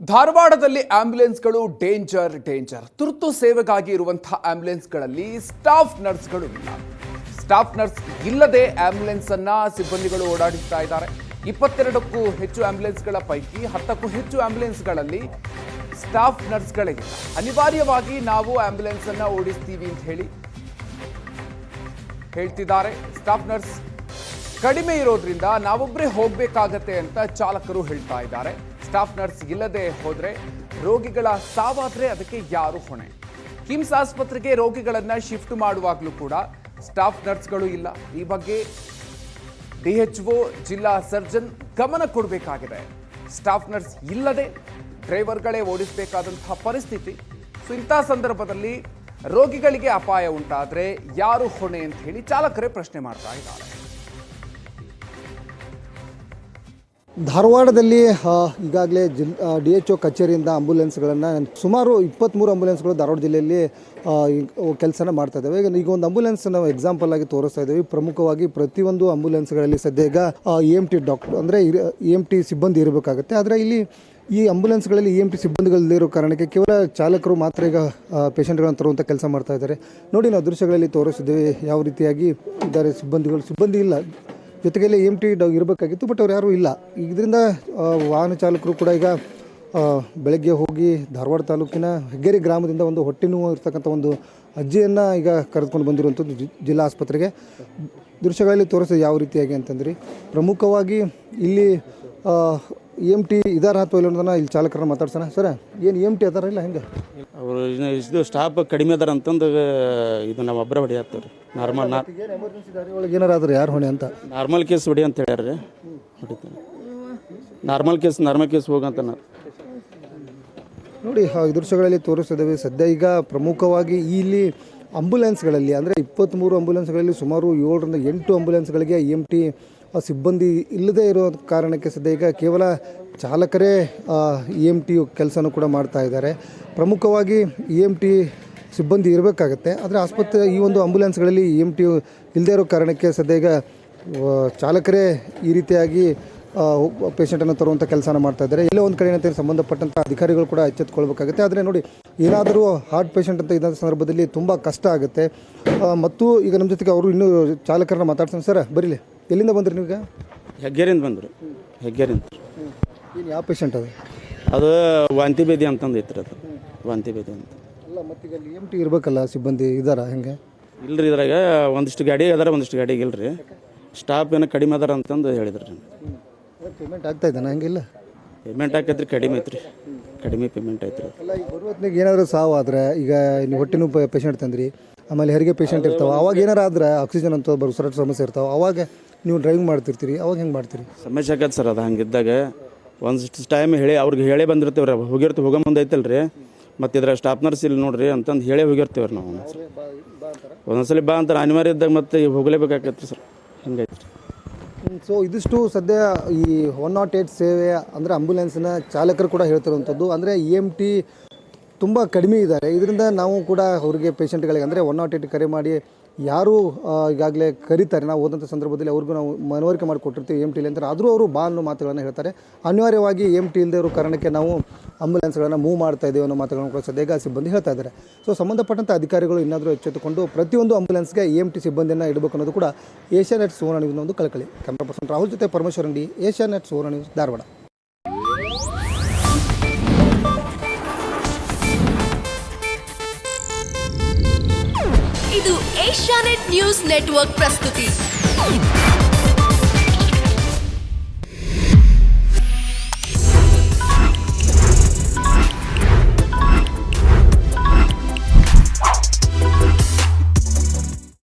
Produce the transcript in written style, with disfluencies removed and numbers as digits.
ಧಾರವಾಡದಲ್ಲಿ ಆಂಬ್ಯುಲೆನ್ಸ್ಗಳು ಡೇಂಜರ್. ತುರ್ತು ಸೇವೆಗಾಗಿ ಇರುವಂತಹ ಆಂಬ್ಯುಲೆನ್ಸ್ಗಳಲ್ಲಿ ಸ್ಟಾಫ್ ನರ್ಸ್ಗಳು ಇಲ್ಲ. ಸ್ಟಾಫ್ ನರ್ಸ್ ಇಲ್ಲದೆ ಆಂಬ್ಯುಲೆನ್ಸ್ ಅನ್ನ ಸಿಬ್ಬಂದಿಗಳು ಓಡಾಡಿಸ್ತಾ ಇದ್ದಾರೆ. 22ಕ್ಕೂ ಹೆಚ್ಚು ಆಂಬ್ಯುಲೆನ್ಸ್ಗಳ ಪೈಕಿ 10ಕ್ಕೂ ಹೆಚ್ಚು ಆಂಬ್ಯುಲೆನ್ಸ್ಗಳಲ್ಲಿ ಸ್ಟಾಫ್ ನರ್ಸ್ಗಳಿಲ್ಲ. ಅನಿವಾರ್ಯವಾಗಿ ನಾವು ಆಂಬ್ಯುಲೆನ್ಸ್ ಅನ್ನ ಓಡಿಸ್ತೀವಿ ಅಂತ ಹೇಳ್ತಿದ್ದಾರೆ. ಸ್ಟಾಫ್ ನರ್ಸ್ ಕಡಿಮೆ ಇರೋದ್ರಿಂದ ನಾವೊಬ್ಬರೇ ಹೋಗಬೇಕಾಗತ್ತೆ ಅಂತ ಚಾಲಕರು ಹೇಳ್ತಾ ಇದ್ದಾರೆ. ಸ್ಟಾಫ್ ನರ್ಸ್ ಇಲ್ಲದೆ ಹೋದ್ರೆ ರೋಗಿಗಳ ಸಾವಾದ್ರೆ ಅದಕ್ಕೆ ಯಾರು ಹೊಣೆ? ಕಿಮ್ಸ್ ಆಸ್ಪತ್ರೆಗೆ ರೋಗಿಗಳನ್ನ ಶಿಫ್ಟ್ ಮಾಡುವಾಗಲೂ ಕೂಡ ಸ್ಟಾಫ್ ನರ್ಸ್ಗಳು ಇಲ್ಲ. ಈ ಬಗ್ಗೆ DHO ಜಿಲ್ಲಾ ಸರ್ಜನ್ ಗಮನ ಕೊಡಬೇಕಾಗಿದೆ. ಸ್ಟಾಫ್ ನರ್ಸ್ ಇಲ್ಲದೆ ಡ್ರೈವರ್ಗಳೇ ಓಡಿಸಬೇಕಾದಂತಹ ಪರಿಸ್ಥಿತಿ. ಸೊ ಇಂಥ ಸಂದರ್ಭದಲ್ಲಿ ರೋಗಿಗಳಿಗೆ ಅಪಾಯ ಉಂಟಾದ್ರೆ ಯಾರು ಹೊಣೆ ಅಂತ ಹೇಳಿ ಚಾಲಕರೇ ಪ್ರಶ್ನೆ ಮಾಡ್ತಾ ಇದ್ದಾರೆ. ಧಾರವಾಡದಲ್ಲಿ ಈಗಾಗಲೇ DHO ಕಚೇರಿಯಿಂದ ಆಂಬುಲೆನ್ಸ್ಗಳನ್ನು ಸುಮಾರು 23 ಆಂಬುಲೆನ್ಸ್ಗಳು ಧಾರವಾಡ ಜಿಲ್ಲೆಯಲ್ಲಿ ಕೆಲಸನ ಮಾಡ್ತಾ ಇದ್ದಾವೆ. ಈಗ ಒಂದು ಆಂಬುಲೆನ್ಸ್ ನಾವು ಎಕ್ಸಾಂಪಲ್ ಆಗಿ ತೋರಿಸ್ತಾ ಇದ್ದೀವಿ. ಪ್ರಮುಖವಾಗಿ ಪ್ರತಿಯೊಂದು ಆಂಬುಲೆನ್ಸ್ಗಳಲ್ಲಿ ಸದ್ಯ ಈಗ EMT ಡಾಕ್ಟರ್ ಅಂದರೆ EMT ಸಿಬ್ಬಂದಿ ಇರಬೇಕಾಗುತ್ತೆ. ಆದರೆ ಇಲ್ಲಿ ಈ ಆಂಬುಲೆನ್ಸ್ಗಳಲ್ಲಿ EMT ಸಿಬ್ಬಂದಿಗಳಿರೋ ಕಾರಣಕ್ಕೆ ಕೇವಲ ಚಾಲಕರು ಮಾತ್ರ ಈಗ ಪೇಷಂಟ್ಗಳನ್ನು ತರುವಂಥ ಕೆಲಸ ಮಾಡ್ತಾ ಇದ್ದಾರೆ. ನೋಡಿ, ನಾವು ದೃಶ್ಯಗಳಲ್ಲಿ ತೋರಿಸಿದ್ದೀವಿ ಯಾವ ರೀತಿಯಾಗಿ ಇದ್ದಾರೆ ಸಿಬ್ಬಂದಿ ಇಲ್ಲ. ಜೊತೆಗೆ EMT ಇರಬೇಕಾಗಿತ್ತು, ಬಟ್ ಅವ್ರು ಯಾರೂ ಇಲ್ಲ. ಇದರಿಂದ ವಾಹನ ಚಾಲಕರು ಕೂಡ ಈಗ ಬೆಳಗ್ಗೆ ಹೋಗಿ ಧಾರವಾಡ ತಾಲೂಕಿನ ಹೆಗ್ಗೇರಿ ಗ್ರಾಮದಿಂದ ಒಂದು ಹೊಟ್ಟೆ ನೋವು ಇರ್ತಕ್ಕಂಥ ಒಂದು ಅಜ್ಜಿಯನ್ನು ಈಗ ಕರೆದುಕೊಂಡು ಬಂದಿರುವಂಥದ್ದು ಜಿಲ್ಲಾ ಆಸ್ಪತ್ರೆಗೆ. ದೃಶ್ಯಗಳಲ್ಲಿ ತೋರಿಸೋದು ಯಾವ ರೀತಿಯಾಗಿ ಅಂತಂದ್ರಿ, ಪ್ರಮುಖವಾಗಿ ಇಲ್ಲಿ EMT ಇದಾರ ಅಥವಾ ಇಲ್ಲ ಅನ್ನೋದನ್ನ ಇಲ್ಲಿ ಚಾಲಕರನ್ನ ಮಾತಾಡ್ಸೋಣ. ಸರ್, ಏನು EMT ಅದಾರ ಇಲ್ಲ ಹೆಂಗೆ? ಅವರು ಇದು ಸ್ಟಾಫ್ ಕಡಿಮೆ ಅದಾರ ಅಂತಂದು ಇದು ನಾವು ಒಬ್ಬರ ಹೊಡಿ ಆಗ್ತೇವೆ ರೀ. ಎಮರ್ಜೆನ್ಸಿ ದಾರಿ ಒಳಗೆ ಏನಾರ ಆದ್ರೆ ಯಾರು ಹೊಣೆ ಅಂತ ನಾರ್ಮಲ್ ಕೇಸ್ ಹೊಡಿ ಅಂತ ಹೇಳ್ಯಾರ ರೀ. ಹೊಡಿತಾರೆ ನಾರ್ಮಲ್ ಕೇಸ್ ಹೋಗಂತ ನೋಡಿ, ಈ ದೃಶ್ಯಗಳಲ್ಲಿ ತೋರಿಸಿದ್ದೇವೆ. ಸದ್ಯ ಈಗ ಪ್ರಮುಖವಾಗಿ ಇಲ್ಲಿ ಆಂಬುಲೆನ್ಸ್ಗಳಲ್ಲಿ ಅಂದರೆ 23 ಆಂಬುಲೆನ್ಸ್ಗಳಲ್ಲಿ ಸುಮಾರು 7ರಿಂದ 8 ಆಂಬುಲೆನ್ಸ್ಗಳಿಗೆ EMT ಸಿಬ್ಬಂದಿ ಇಲ್ಲದೇ ಇರೋ ಕಾರಣಕ್ಕೆ ಸದ್ಯ ಈಗ ಕೇವಲ ಚಾಲಕರೇ EMT ಕೆಲಸನೂ ಕೂಡ ಮಾಡ್ತಾ ಇದ್ದಾರೆ. ಪ್ರಮುಖವಾಗಿ EMT ಸಿಬ್ಬಂದಿ ಇರಬೇಕಾಗತ್ತೆ. ಆದರೆ ಆಸ್ಪತ್ರೆ ಈ ಒಂದು ಆಂಬುಲೆನ್ಸ್ಗಳಲ್ಲಿ EMT ಇಲ್ಲದೇ ಇರೋ ಕಾರಣಕ್ಕೆ ಸದ್ಯ ಈಗ ಚಾಲಕರೇ ಈ ರೀತಿಯಾಗಿ ಪೇಷಂಟನ್ನು ತರುವಂಥ ಕೆಲಸನ ಮಾಡ್ತಾ ಇದ್ದಾರೆ. ಎಲ್ಲೋ ಒಂದು ಕಡೆ ಏನಂತ ಸಂಬಂಧಪಟ್ಟಂಥ ಅಧಿಕಾರಿಗಳು ಕೂಡ ಎಚ್ಚೆತ್ತುಕೊಳ್ಬೇಕಾಗುತ್ತೆ. ಆದರೆ ನೋಡಿ, ಏನಾದರೂ ಹಾರ್ಟ್ ಪೇಷಂಟ್ ಅಂತ ಇದ್ದ ಸಂದರ್ಭದಲ್ಲಿ ತುಂಬ ಕಷ್ಟ ಆಗುತ್ತೆ. ಮತ್ತು ಈಗ ನಮ್ಮ ಜೊತೆಗೆ ಅವರು ಇನ್ನೂ ಚಾಲಕರನ್ನ ಮಾತಾಡ್ತಾರೆ. ಸರ್, ಬರೀಲಿ, ಎಲ್ಲಿಂದ ಬಂದ್ರಿ ನೀವೀಗ? ಹೆಗ್ಗೇರಿಂದ ಬಂದ್ರಿ. ಹೆಗ್ಗೇರಿಂದ ಏನು ಯಾವ ಪೇಷಂಟ್ ಅದು ವಾಂತಿ ಭೇದಿ ಅಂತಂದು ಐತ್ರಿ. ಅದು ವಾಂತಿ ಭೇದಿ ಅಂತ ಅಲ್ಲ, ಮತ್ತೀಗ ಅಲ್ಲಿ EMT ಇರಬೇಕಲ್ಲ, ಸಿಬ್ಬಂದಿ ಇದ್ದಾರಾ ಹೆಂಗೆ? ಇಲ್ಲರಿ, ಇದ್ರಾಗ ಒಂದಿಷ್ಟು ಗಾಡಿ ಅದಾರ, ಒಂದಿಷ್ಟು ಗಾಡಿಗೆ ಇಲ್ಲರಿ. ಸ್ಟಾಫ್ ಏನೋ ಕಡಿಮೆ ಅದಾರ ಅಂತಂದು ಹೇಳಿದ್ರಿ. ಪೇಮೆಂಟ್ ಆಗ್ತಾ ಇದ್ದಾನೆ ಹಂಗಿಲ್ಲ? ಪೇಮೆಂಟ್ ಆಕೈತ್ರಿ, ಕಡಿಮೆ ಐತ್ರಿ. ಕಡಿಮೆ ಪೇಮೆಂಟ್ ಐತ್ರಿ. ಅಲ್ಲ, ಈಗ ಬರುವತ್ನಾಗ ಏನಾದರೂ ಸಾವು ಆದರೆ, ಈಗ ನೀವು ಹೊಟ್ಟೆನೂ ಪೇಷಂಟ್ ತಂದ್ರಿ, ಆಮೇಲೆ ಹೆರಿಗೆ ಪೇಷಂಟ್ ಇರ್ತಾವೆ, ಅವಾಗ ಏನಾರು ಆದ್ರೆ ಆಕ್ಸಿಜನ್ ಅಂತ ಉಸಿರಾಟ ಸಮಸ್ಯೆ ಇರ್ತಾವೆ, ಅವಾಗ ನೀವು ಡ್ರೈವಿಂಗ್ ಮಾಡ್ತಿರ್ತೀರಿ, ಅವಾಗ ಹೆಂಗೆ ಮಾಡ್ತೀರಿ? ಸಮಸ್ಯೆ ಆಗತ್ತೆ ಸರ್. ಅದು ಹಂಗಿದ್ದಾಗ ಒಂದಿಷ್ಟು ಟೈಮ್ ಅವ್ರಿಗೆ ಹೇಳೇ ಬಂದಿರ್ತೇವ್ರಿ. ಹೋಗೋ ಮುಂದೆ ಐತಲ್ರಿ, ಮತ್ತು ಇದ್ರ ಸ್ಟಾಫ್ ನರ್ಸ್ ಇಲ್ಲಿ ನೋಡ್ರಿ ಅಂತಂದು ಹೇಳೇ ಹೋಗಿರ್ತೇವ್ರಿ ನಾವು. ಒಂದೊಂದ್ಸಲಿ ಬಾ ಅಂತಾರೆ, ಅನಿವಾರ್ಯ ಇದ್ದಾಗ ಮತ್ತೆ ಹೋಗಲೇಬೇಕಾಗತ್ತೆ ಸರ್. ಹಿಂಗೈತ್ರಿ. ಸೊ ಇದಿಷ್ಟು ಸದ್ಯ ಈ 108 ಸೇವೆ ಅಂದರೆ ಆಂಬುಲೆನ್ಸ್ನ ಚಾಲಕರು ಕೂಡ ಹೇಳ್ತಿರುವಂಥದ್ದು. ಅಂದರೆ EMT ತುಂಬ ಕಡಿಮೆ ಇದ್ದಾರೆ. ಇದರಿಂದ ನಾವು ಕೂಡ ಅವರಿಗೆ ಪೇಷಂಟ್ಗಳಿಗೆ ಅಂದರೆ 108 ಕರೆ ಮಾಡಿ ಯಾರು ಈಗಾಗಲೇ ಕರೀತಾರೆ, ನಾವು ಹೋದಂಥ ಸಂದರ್ಭದಲ್ಲಿ ಅವ್ರಿಗೂ ನಾವು ಮನವರಿಕೆ ಮಾಡಿಕೊಟ್ಟಿರ್ತೀವಿ EMT ಇಲ್ಲ ಅಂತ. ಆದರೂ ಅವರು ಬಾ ಅನ್ನೋ ಮಾತುಗಳನ್ನು ಹೇಳ್ತಾರೆ. ಅನಿವಾರ್ಯವಾಗಿ EMT ಇಲ್ಲದೆ ಇರೋ ಕಾರಣಕ್ಕೆ ನಾವು ಆಂಬುಲೆನ್ಸ್ಗಳನ್ನು ಮೂವ್ ಮಾಡ್ತಾ ಇದ್ದೇವೆ ಅನ್ನೋ ಮಾತುಗಳನ್ನು ಕೂಡ ಸದ್ಯ ಸಿಬ್ಬಂದಿ ಹೇಳ್ತಾ ಇದ್ದಾರೆ. ಸೊ ಸಂಬಂಧಪಟ್ಟಂಥ ಅಧಿಕಾರಿಗಳು ಇನ್ನಾದರೂ ಎಚ್ಚೆತ್ತುಕೊಂಡು ಪ್ರತಿಯೊಂದು ಆಂಬುಲೆನ್ಸ್ಗೆ EMT ಸಿಬ್ಬಂದಿಯನ್ನು ಇಡಬೇಕು ಅನ್ನೋದು ಕೂಡ ಏಷ್ಯಾನೆಟ್ ಸುವರ್ಣ ನ್ಯೂಸ್ನ ಒಂದು ಕಳಕಳಿ. ಕ್ಯಾಮ್ರಾ ಪರ್ಸನ್ ರಾಹುಲ್ ಜೊತೆ ಪರಮೇಶ್ವರ್ ಅಂಗಡಿ, ಏಷ್ಯಾನೆಟ್ ಸುವರ್ಣ ನ್ಯೂಸ್, ಧಾರವಾಡ. ಇದು ಏಷ್ಯಾನೆಟ್ ನ್ಯೂಸ್ ನೆಟ್ವರ್ಕ್ ಪ್ರಸ್ತುತಿ.